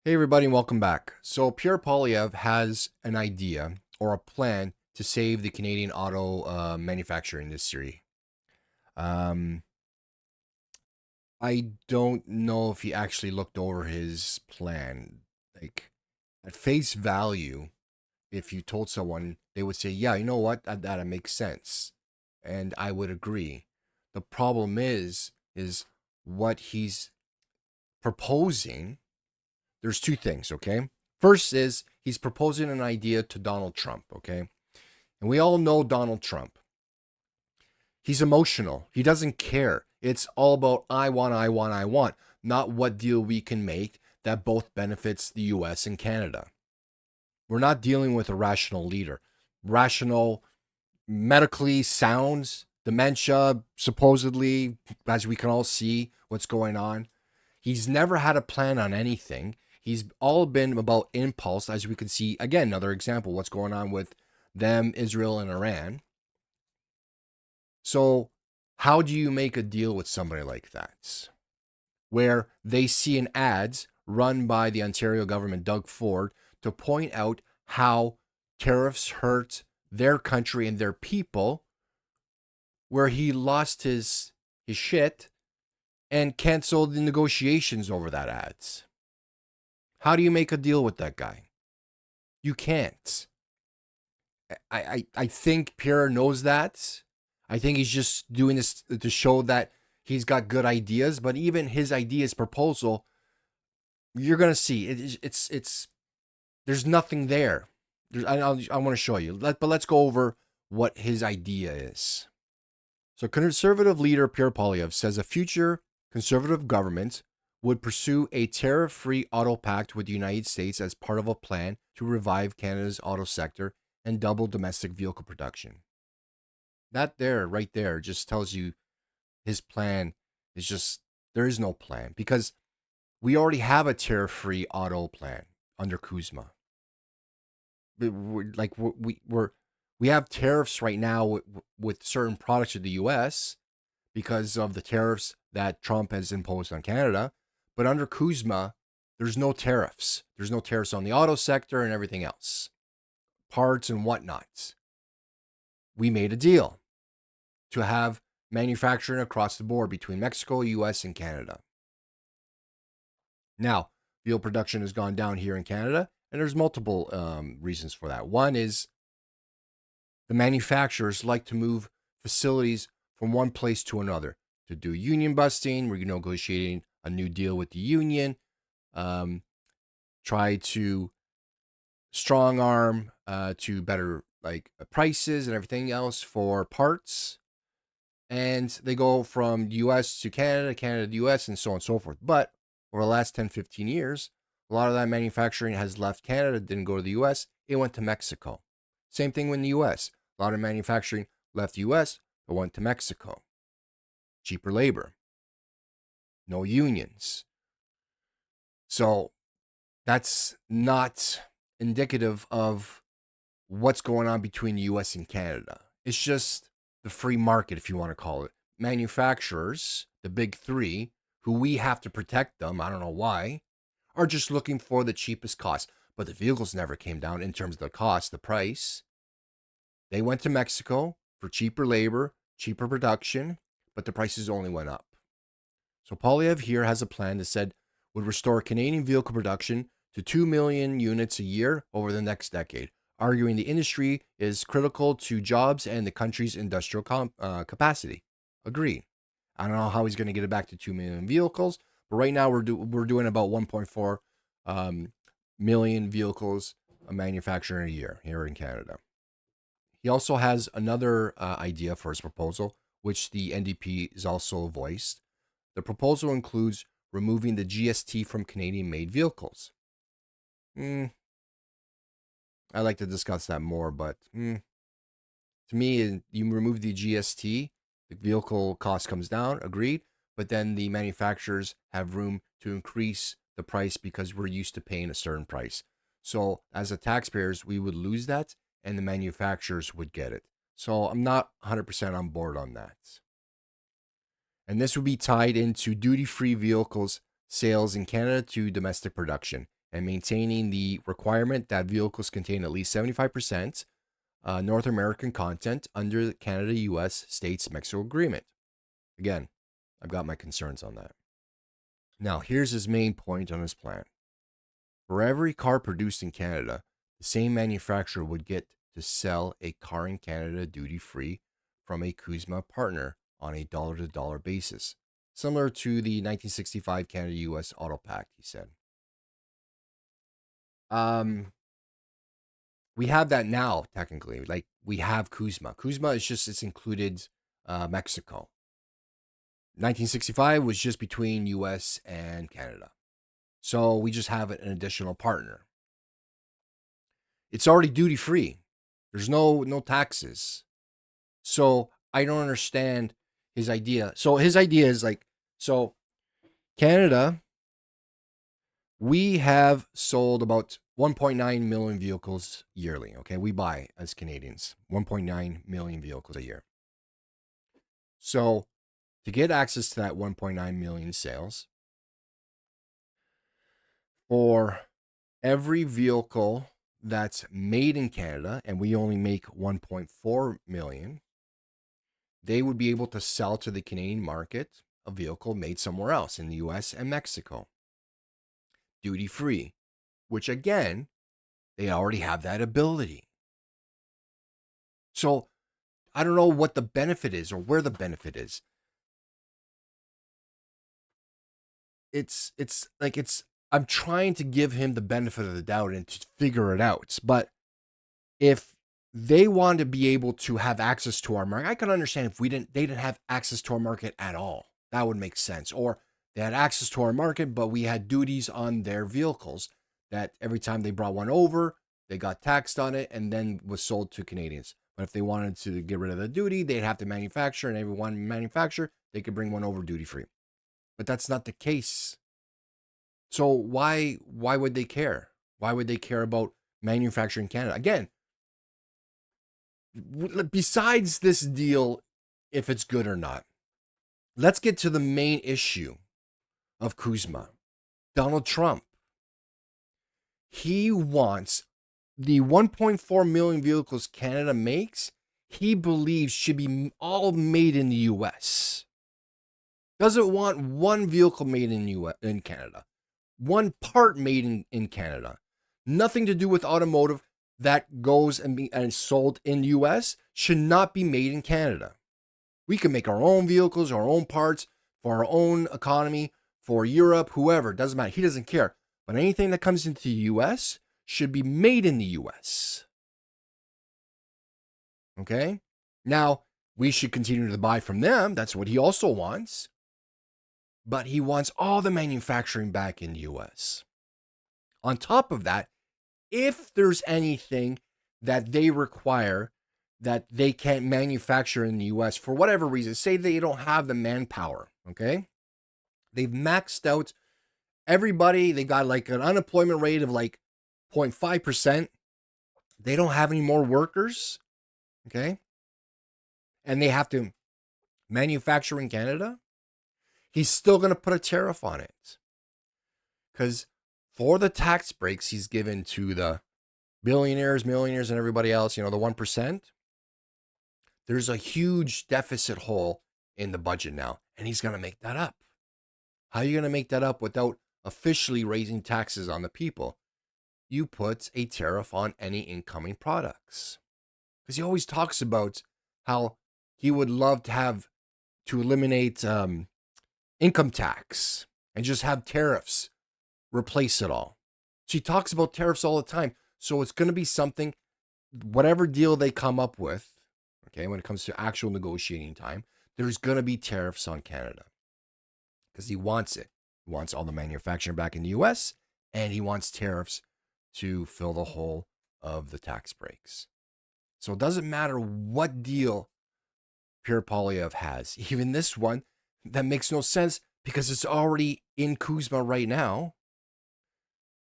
Hey everybody, and welcome back. So Pierre has an idea or a plan to save the Canadian auto manufacturing industry. Um, I don't know if he actually looked over his plan. Like at face value, if you told someone, they would say, "Yeah, you know what, that makes sense," and I would agree. The problem is what he's proposing. There's two things, okay? First is he's proposing an idea to Donald Trump, okay? And we all know Donald Trump. He's emotional. He doesn't care. It's all about I want, not what deal we can make that both benefits the US and Canada. We're not dealing with a rational leader. Rational, medically sound, dementia, supposedly, as we can all see what's going on. He's never had a plan on anything. He's all been about impulse, as we can see. Again, another example, what's going on with them, Israel, and Iran. So, how do you make a deal with somebody like that? Where they see an ads run by the Ontario government, Doug Ford, to point out how tariffs hurt their country and their people, where he lost his shit and canceled the negotiations over that ads. How do you make a deal with that guy? You can't. I think Pierre knows that. I think he's just doing this to show that he's got good ideas. But even his ideas proposal, you're gonna see it's there's nothing there. I want to show you. But let's go over what his idea is. So conservative leader Pierre Poilievre says a future conservative government would pursue a tariff-free auto pact with the United States as part of a plan to revive Canada's auto sector and double domestic vehicle production. That there, right there, just tells you his plan is just, there is no plan because we already have a tariff-free auto plan under Kuzma. We have tariffs right now with certain products of the U.S. because of the tariffs that Trump has imposed on Canada. But under Kuzma, there's no tariffs. There's no tariffs on the auto sector and everything else, parts and whatnot. We made a deal to have manufacturing across the board between Mexico, US, and Canada. Now, vehicle production has gone down here in Canada, and there's multiple reasons for that. One is the manufacturers like to move facilities from one place to another to do union busting. We're negotiating a new deal with the union, try to strong arm to better prices and everything else for parts. And they go from the US to Canada, Canada to the US, and so on and so forth. But over the last 10, 15 years, a lot of that manufacturing has left Canada, didn't go to the US, it went to Mexico. Same thing with the US. A lot of manufacturing left the US, but went to Mexico. Cheaper labor, no unions. So that's not indicative of what's going on between the US and Canada. It's just the free market, if you want to call it. Manufacturers, the big three, who we have to protect them, I don't know why, are just looking for the cheapest cost. But the vehicles never came down in terms of the cost, the price. They went to Mexico for cheaper labor, cheaper production, but the prices only went up. So Poilievre here has a plan that said would restore Canadian vehicle production to 2 million units a year over the next decade, arguing the industry is critical to jobs and the country's industrial capacity. Agreed. I don't know how he's going to get it back to 2 million vehicles, but right now we're doing about 1.4 million vehicles manufactured a year here in Canada. He also has another idea for his proposal, which the NDP is also voiced. The proposal includes removing the GST from Canadian-made vehicles. I'd like to discuss that more, but to me, you remove the GST, the vehicle cost comes down, agreed, but then the manufacturers have room to increase the price because we're used to paying a certain price. So as a taxpayers, we would lose that and the manufacturers would get it. So I'm not 100% on board on that. And this would be tied into duty-free vehicles sales in Canada to domestic production. and maintaining the requirement that vehicles contain at least 75% North American content under the Canada-US States-Mexico Agreement. Again, I've got my concerns on that. Now, here's his main point on his plan. For every car produced in Canada, the same manufacturer would get to sell a car in Canada duty-free from a CUSMA partner on a dollar-to-dollar basis, similar to the 1965 Canada-US Auto Pact, he said. We have that now, technically. Like, we have CUSMA. CUSMA is just, it's included Mexico. 1965 was just between US and Canada. So we just have an additional partner. It's already duty free. There's no taxes. So I don't understand his idea. So his idea is like, so Canada, we have sold about 1.9 million vehicles yearly. Okay, we buy as Canadians 1.9 million vehicles a year. So to get access to that 1.9 million sales, for every vehicle that's made in Canada, and we only make 1.4 million, they would be able to sell to the Canadian market a vehicle made somewhere else in the US and Mexico, duty free, which again, they already have that ability. So I don't know what the benefit is or where the benefit is. It's I'm trying to give him the benefit of the doubt and to figure it out. But if they want to be able to have access to our market, I can understand if they didn't have access to our market at all. That would make sense. Or they had access to our market, but we had duties on their vehicles that every time they brought one over, they got taxed on it and then was sold to Canadians. But if they wanted to get rid of the duty, they'd have to manufacture, and every one manufacturer, they could bring one over duty free. But that's not the case. So why would they care? Why would they care about manufacturing Canada? Again, besides this deal, if it's good or not, let's get to the main issue of CUSMA. Donald Trump. He wants the 1.4 million vehicles Canada makes, he believes should be all made in the US. Doesn't want one vehicle made in Canada. One part made in Canada. Nothing to do with automotive that goes and is sold in US should not be made in Canada. We can make our own vehicles, our own parts for our own economy, for Europe, whoever, doesn't matter. He doesn't care. But anything that comes into the US should be made in the US. Okay? Now, we should continue to buy from them. That's what he also wants. But he wants all the manufacturing back in the US. On top of that, if there's anything that they require that they can't manufacture in the US for whatever reason, say they don't have the manpower, okay? They've maxed out everybody. They got like an unemployment rate of like 0.5%. They don't have any more workers, okay? And they have to manufacture in Canada. He's still going to put a tariff on it. Because for the tax breaks he's given to the billionaires, millionaires, and everybody else, the 1%, there's a huge deficit hole in the budget now. And he's going to make that up. How are you going to make that up without officially raising taxes on the people? You put a tariff on any incoming products. Because he always talks about how he would love to eliminate income tax and just have tariffs replace it all. So he talks about tariffs all the time. So it's going to be something, whatever deal they come up with, okay, when it comes to actual negotiating time, there's going to be tariffs on Canada because he wants it. He wants all the manufacturing back in the US, and he wants tariffs to fill the hole of the tax breaks. So it doesn't matter what deal Pierre Poilievre has, even this one that makes no sense because it's already in CUSMA right now.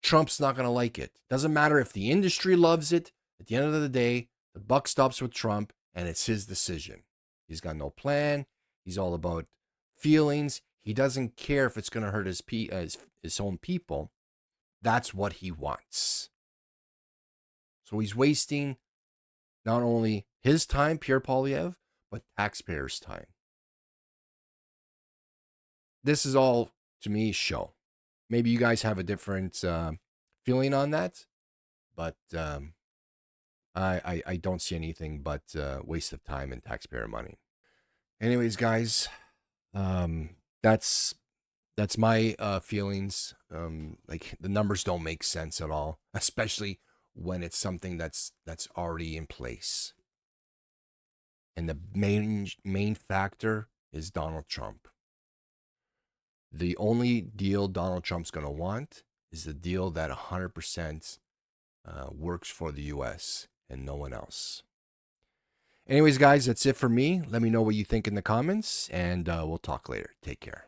Trump's not going to like it. Doesn't matter if the industry loves it. At the end of the day, the buck stops with Trump, and it's his decision. He's got no plan. He's all about feelings. He doesn't care if it's going to hurt his own people. That's what he wants. So he's wasting not only his time, Pierre Polyev, but taxpayers' time. This is all, to me, show. Maybe you guys have a different feeling on that, but I don't see anything but waste of time and taxpayer money. Anyways, guys, um, that's my feelings. Like the numbers don't make sense at all, especially when it's something that's already in place. And the main factor is Donald Trump. The only deal Donald Trump's going to want is the deal that 100% works for the U.S. and no one else. Anyways, guys, that's it for me. Let me know what you think in the comments, and we'll talk later. Take care.